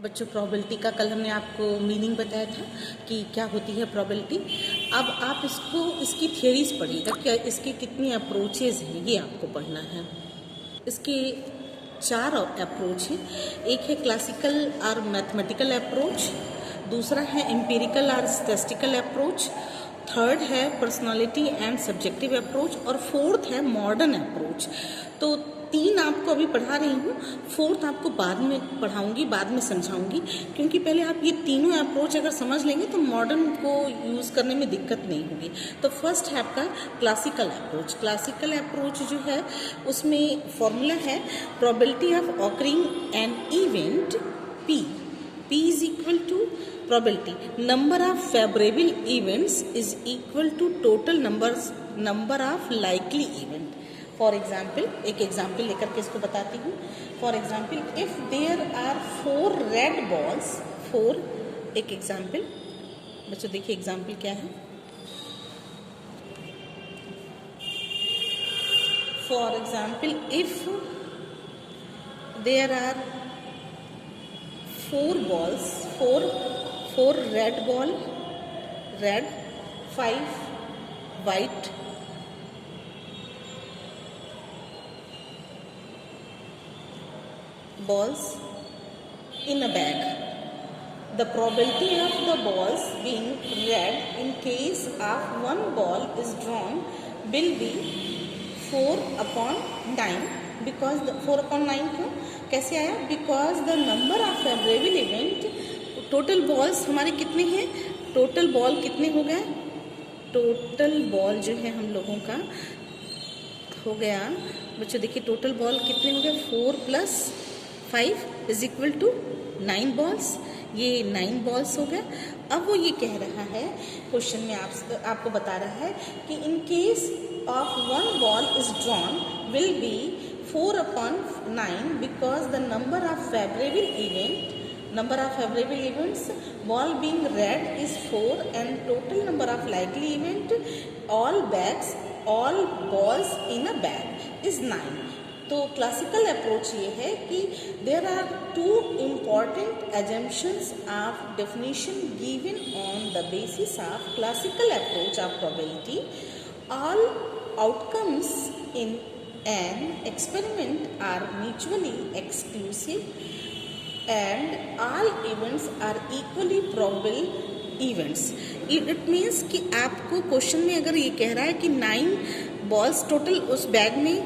बच्चों, प्रोबेबिलिटी का कल हमने आपको मीनिंग बताया था कि क्या होती है प्रोबेबिलिटी। अब आप इसकी थियरीज पढ़िएगा, क्या इसके कितनी अप्रोचेज हैं ये आपको पढ़ना है। इसके 4 अप्रोच हैं। एक है क्लासिकल और मैथमेटिकल अप्रोच, दूसरा है एम्पिरिकल और स्टैटिस्टिकल अप्रोच, थर्ड है पर्सनालिटी एंड सब्जेक्टिव अप्रोच और फोर्थ है मॉडर्न अप्रोच। तो 3 आपको अभी पढ़ा रही हूँ, फोर्थ आपको बाद में पढ़ाऊँगी, बाद में समझाऊँगी, क्योंकि पहले आप ये तीनों अप्रोच अगर समझ लेंगे तो मॉडर्न को यूज़ करने में दिक्कत नहीं होगी। तो फर्स्ट है आपका क्लासिकल अप्रोच। क्लासिकल अप्रोच जो है उसमें फॉर्मूला है probability of occurring an event P is equal to probability number of favorable events is equal to total number of likely event। For example, एक एग्जाम्पल लेकर के इसको बताती हूँ। For example, if there are 4 red balls, 4, एक example बच्चों देखिए example क्या है। For example, if there are 4 balls, 4 red ball, red, 5 white, balls in a bag. The probability of the balls being red in case of one ball is drawn will be 4/9 because the 4/9 क्यों कैसे आया? Because the number of favourable event, total balls हमारे कितने हैं? Total ball कितने हो गए? Total ball जो है हम लोगों का हो गया बच्चों, देखिए टोटल बॉल कितने हो गए? 4 + 5 इज इक्वल टू 9 बॉल्स। ये 9 बॉल्स हो गए। अब वो ये कह रहा है, क्वेश्चन में आपको बता रहा है कि in case of one ball is drawn will be 4/9 because the number of favorable events ball being red is 4 and total number of likely event all balls in a bag is 9। तो classical approach ये है कि there are 2 important assumptions of definition given on the basis of classical approach of probability। All outcomes in an experiment are mutually exclusive and all events are equally probable events। It means कि आपको question में अगर ये कह रहा है कि 9 balls total उस बैग में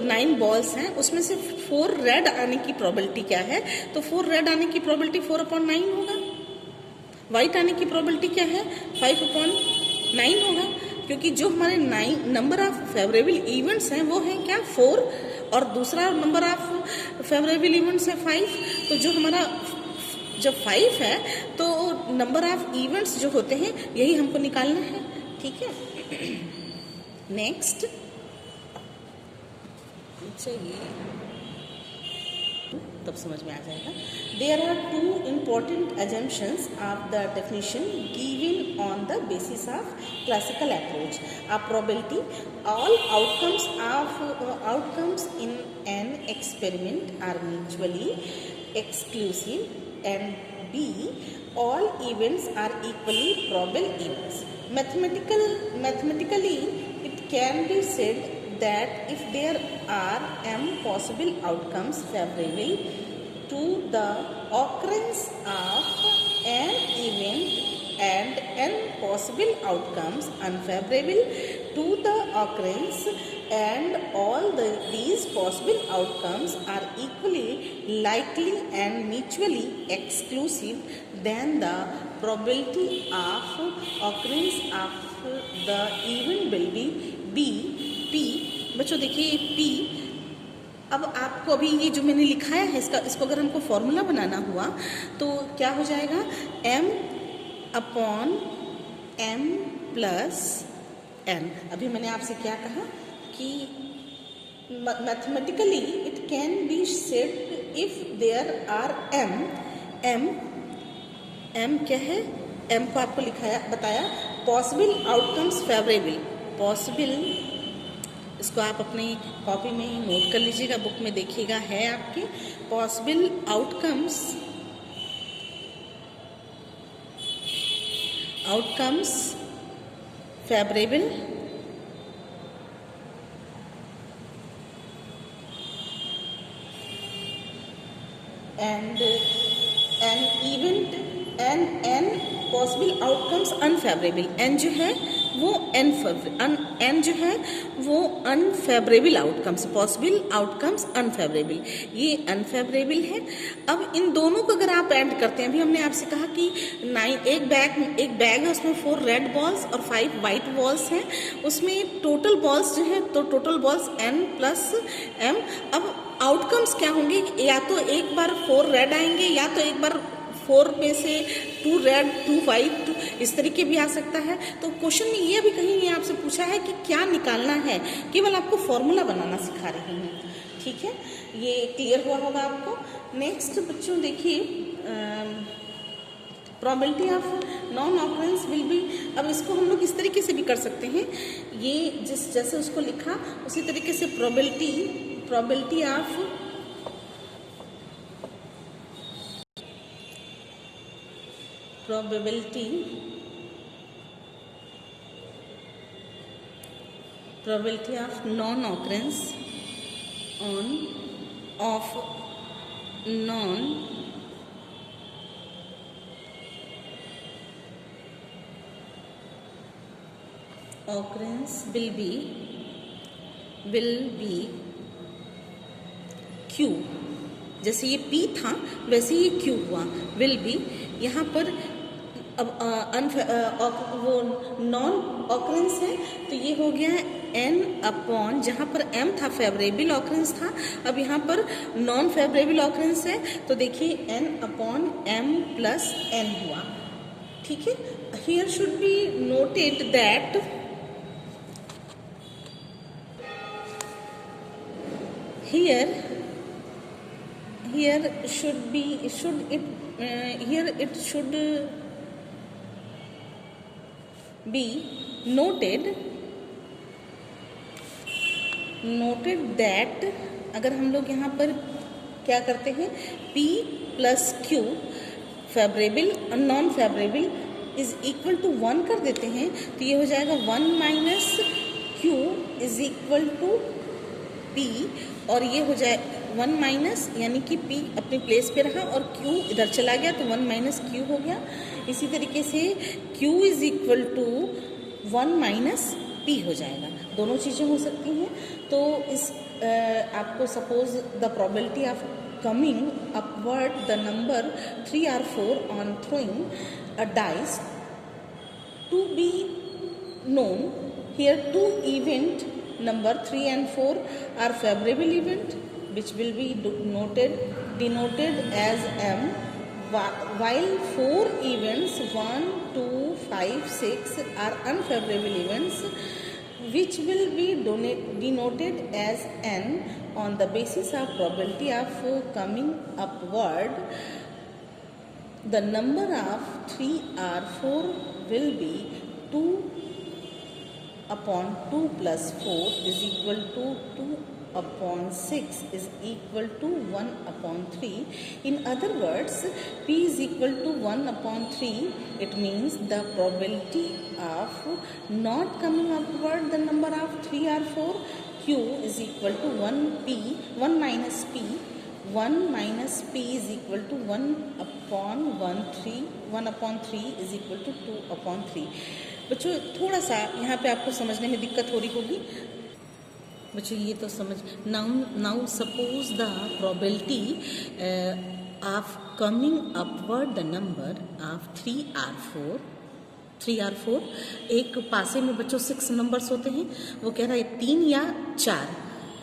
9 बॉल्स हैं, उसमें से 4 रेड आने की प्रोबेबिलिटी क्या है? तो 4 रेड आने की प्रोबेबिलिटी 4/9 होगा। वाइट आने की प्रोबेबिलिटी क्या है? 5/9 होगा, क्योंकि जो हमारे 9 नंबर ऑफ फेवरेबल इवेंट्स हैं वो हैं क्या? 4, और दूसरा नंबर ऑफ फेवरेबल इवेंट्स है 5। तो जो हमारा जब 5 है तो नंबर ऑफ इवेंट्स जो होते हैं यही हमको निकालना है, ठीक है। नेक्स्ट चाहिए तब समझ में आ जाएगा। There are 2 important assumptions of the definition given on the basis of classical approach of probability। All outcomes in an experiment are mutually exclusive and B, all events are equally probable events। Mathematically it can be said that if there are m possible outcomes favorable to the occurrence of an event and n possible outcomes unfavorable to the occurrence and all these possible outcomes are equally likely and mutually exclusive, then the probability of occurrence of the event will be P। बच्चों देखिए P, अब आपको अभी ये जो मैंने लिखाया है इसको अगर हमको फॉर्मूला बनाना हुआ तो क्या हो जाएगा? m/m + n। अभी मैंने आपसे क्या कहा कि mathematically it can be said if there are m क्या है? m को आपको बताया पॉसिबल आउटकम्स फेवरेबल। पॉसिबल, इसको आप अपनी कॉपी में नोट कर लीजिएगा, बुक में देखिएगा है आपके। Possible outcomes outcomes favorable and an event and n possible outcomes unfavorable. n जो है वो n जो है वो unfavourable outcomes, possible outcomes unfavourable, ये अनफेवरेबल है। अब इन दोनों को अगर आप ऐड करते हैं, अभी हमने आपसे कहा कि एक बैग है, उसमें 4 रेड बॉल्स और 5 वाइट बॉल्स हैं, उसमें टोटल बॉल्स जो है तो total balls n plus m। अब आउटकम्स क्या होंगे, या तो एक बार 4 रेड आएंगे, या तो एक बार 4 में से 2 रेड 2 वाइट, इस तरीके भी आ सकता है। तो क्वेश्चन में ये भी कहीं नहीं आपसे पूछा है कि क्या निकालना है, केवल आपको फॉर्मूला बनाना सिखा रही हूँ। ठीक है, ये क्लियर हुआ होगा आपको। नेक्स्ट बच्चों देखिए, probability of non occurrence will be. अब इसको हम लोग इस तरीके से भी कर सकते हैं, ये जैसे उसको लिखा उसी तरीके से probability of of non-occurrence of non-occurrence will be Q। जैसे ये P था वैसे ये Q हुआ, will be। यहाँ पर अब वो नॉन ऑकरेंस है तो ये हो गया है n अपॉन, जहाँ पर m था फेवरेबल ऑकरेंस था, अब यहाँ पर नॉन फेवरेबल ऑकरेंस है तो देखिए n upon m plus n हुआ। ठीक है, here should be noted that here it should be noted that अगर हम लोग यहाँ पर क्या करते हैं, P प्लस Q फेवरेबल और non favourable is equal to 1 कर देते हैं तो ये हो जाएगा 1 minus Q is equal to P, और ये हो जाए 1 माइनस, यानी कि P अपने प्लेस पे रहा और Q इधर चला गया तो 1 माइनस Q हो गया। इसी तरीके से Q is equal to 1 minus P हो जाएगा, दोनों चीज़ें हो सकती हैं। तो इस आपको suppose the probability of coming upward the number 3 or 4 on throwing a dice to be known, here 2 event number 3 and 4 are favorable event which will be denoted as M, while 4 events 1, 2, 5, 6 are unfavorable events which will be denoted as N. On the basis of probability of coming upward, the number of 3 or 4 will be 2 upon 2 plus 4 is equal to 2 upon 6 is equal to 1 upon 3. In other words, P is equal to 1 upon 3. It means the probability of not coming upward the number of 3 or 4, Q is equal to 1 minus P. 1 minus P is equal to 1 upon 3 is equal to 2 upon 3. बच्चों थोड़ा सा यहाँ पे आपको समझने में दिक्कत हो रही होगी। बच्चों ये तो समझ, now suppose the probability of coming upward the number of 3 or 4, एक पासे में बच्चों 6 नंबर्स होते हैं, वो कह रहा है 3 या 4,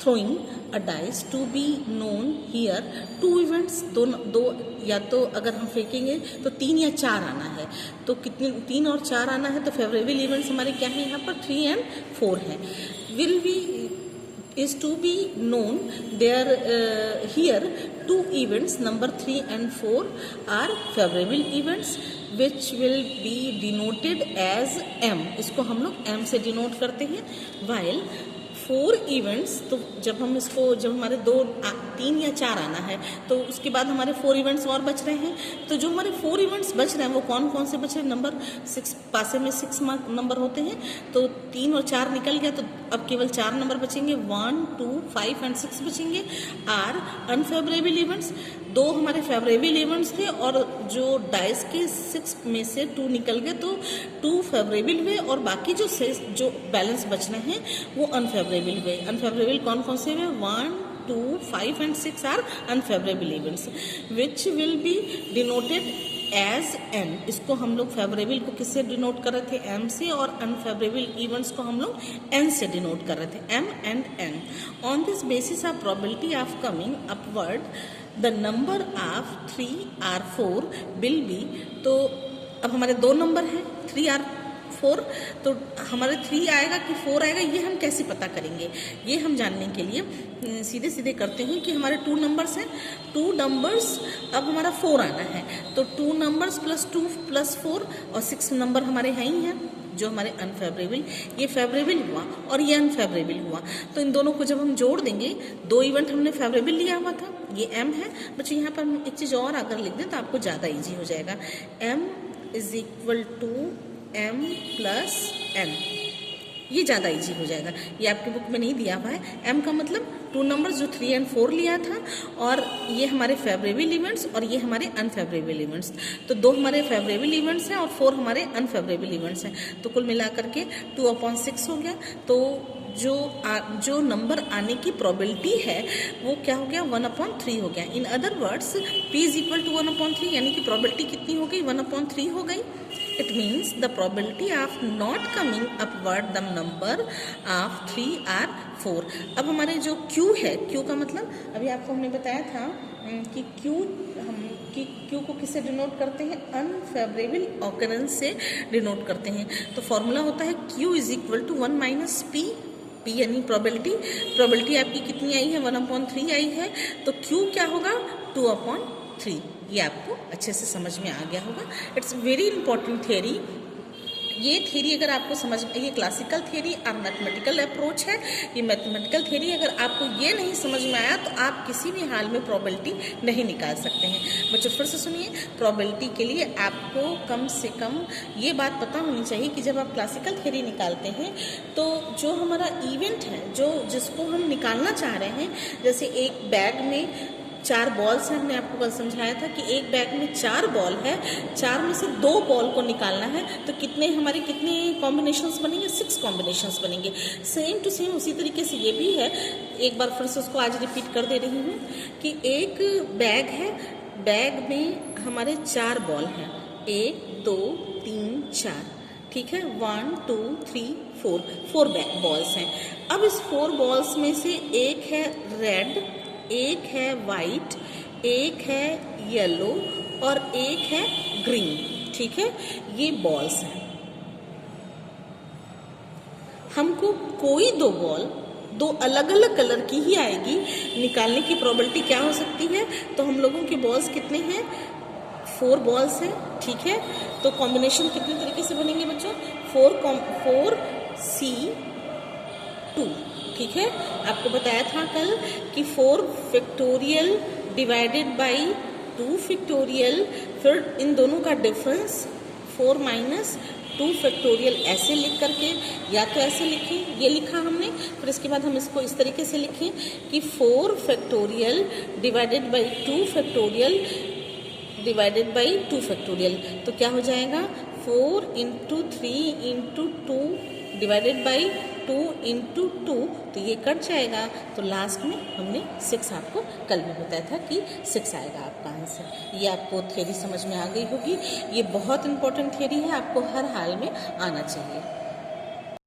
throwing a dice to be known here 2 events, दो या तो अगर हम फेंकेंगे तो 3 या 4 आना है, तो कितने 3 और 4 आना है, तो फेवरेबल इवेंट्स हमारे क्या है यहाँ पर 3 and 4 है। will be is to be known there here 2 events number 3 and 4 are favorable events which will be denoted as M, इसको हम लोग M से डिनोट करते हैं, while 4 इवेंट्स, तो जब हमारे 3 या 4 आना है तो उसके बाद हमारे 4 इवेंट्स और बच रहे हैं। तो जो हमारे 4 इवेंट्स बच रहे हैं वो कौन कौन से बच रहे हैं? नंबर 6, पासे में 6 नंबर होते हैं, तो 3 और 4 निकल गया, तो अब केवल 4 नंबर बचेंगे, 1, 2, 5 एंड 6 बचेंगे। आर अनफेवरेबल इवेंट्स, 2 हमारे फेवरेबल इवेंट्स थे और जो डाइस के 6 में से 2 निकल गए, तो 2 फेवरेबल हुए और बाकी जो बैलेंस बच रहे हैं वो अनफेवरेबल हुए। अनफेवरेबल कौन कौन से हुए? 1, 2, 5 and 6 are unfavourable events which will be denoted as N. इसको हम लोग फेवरेबल को किससे डिनोट कर रहे थे? एम से, और अनफेवरेबल इवेंट्स को हम लोग एन से डिनोट कर रहे थे, M and N. On this basis of probability of coming upward the number of 3 or 4 will be. तो अब हमारे 2 नंबर हैं, 3 और 4, तो हमारे 3 आएगा कि 4 आएगा, ये हम कैसे पता करेंगे? ये हम जानने के लिए सीधे सीधे करते हैं कि हमारे 2 नंबर्स हैं, 2 नंबर्स, अब हमारा 4 आना है, तो 2 नंबर्स प्लस 2 प्लस 4 और 6 नंबर हमारे हैं ही हैं जो हमारे अनफेवरेबल, ये फेवरेबल हुआ और ये अनफेवरेबल हुआ। तो इन दोनों को जब हम जोड़ देंगे, 2 इवेंट हमने फेवरेबल लिया हुआ था, ये m है बच्चों। यहाँ पर हम एक चीज़ और अगर लिख दें तो आपको ज़्यादा ईजी हो जाएगा। m is equal to m plus n, ये ज़्यादा इजी हो जाएगा। ये आपकी बुक में नहीं दिया हुआ है। m का मतलब 2 नंबर्स जो 3 और 4 लिया था, और ये हमारे फेवरेबल इवेंट्स और ये हमारे अनफेवरेबल इवेंट्स। तो 2 हमारे फेवरेबल इवेंट्स हैं और 4 हमारे अनफेवरेबल इवेंट्स हैं, तो कुल मिलाकर के 2/6 हो गया। तो जो नंबर आने की प्रोबेबिलिटी है वो क्या हो गया? 1/3 हो गया। In other words p is equal to 1/3, यानी कि प्रोबेबिलिटी कितनी हो गई? 1/3 हो गई। It means the probability of not coming upward the number of 3 or 4। अब हमारे जो Q है, Q का मतलब अभी आपको हमने बताया था कि Q को किससे डिनोट करते हैं? अनफेवरेबल ऑकरेंस से डिनोट करते हैं। तो फॉर्मूला होता है Q is equal to 1 minus P, P यानी प्रोबेबिलिटी आपकी कितनी आई है? 1/3 आई है, तो Q क्या होगा? 2/3। ये आपको अच्छे से समझ में आ गया होगा। It's very important theory. ये थियरी अगर आपको समझ, ये क्लासिकल थियरी और मैथमेटिकल अप्रोच है। ये मैथमेटिकल थियरी अगर आपको ये नहीं समझ में आया तो आप किसी भी हाल में प्रोबेबिलिटी नहीं निकाल सकते हैं। बच्चों फिर से सुनिए, प्रोबेबिलिटी के लिए आपको कम से कम ये बात पता होनी चाहिए कि जब आप क्लासिकल थियरी निकालते हैं तो जो हमारा इवेंट है, जिसको हम निकालना चाह रहे हैं, जैसे एक बैग में 4 बॉल्स हैं, हमने आपको कल समझाया था कि एक बैग में 4 बॉल है, 4 में से 2 बॉल को निकालना है, तो कितने कॉम्बिनेशंस बनेंगे? 6 कॉम्बिनेशंस बनेंगे। सेम टू सेम उसी तरीके से ये भी है। एक बार फिर से उसको आज रिपीट कर दे रही हूँ कि एक बैग है, बैग में हमारे 4 बॉल हैं, 1, 2, 3, 4, ठीक है, 1, 2, 3, 4 बॉल्स हैं। अब इस 4 बॉल्स में से एक है रेड, एक है वाइट, एक है येलो और एक है ग्रीन, ठीक है, ये बॉल्स हैं। हमको कोई 2 बॉल 2 अलग अलग कलर की ही आएगी, निकालने की प्रोबेबिलिटी क्या हो सकती है? तो हम लोगों के बॉल्स कितने हैं? 4 बॉल्स हैं, ठीक है। तो कॉम्बिनेशन कितने तरीके से बनेंगे बच्चों? 4C2, ठीक है। आपको बताया था कल कि 4 फैक्टोरियल डिवाइडेड बाई 2 फैक्टोरियल, फिर इन दोनों का डिफरेंस 4 माइनस 2 फैक्टोरियल, ऐसे लिख करके, या तो ऐसे लिखें, ये लिखा हमने, फिर इसके बाद हम इसको इस तरीके से लिखें कि 4 factorial divided by 2 factorial divided by 2 factorial. तो क्या हो जाएगा? 4 into 3 into 2 divided by 2 into 2, तो ये कट जाएगा। तो लास्ट में हमने 6 आपको कल भी बताया था कि 6 आएगा आपका आंसर। ये आपको थ्योरी समझ में आ गई होगी। ये बहुत इंपॉर्टेंट थ्योरी है, आपको हर हाल में आना चाहिए।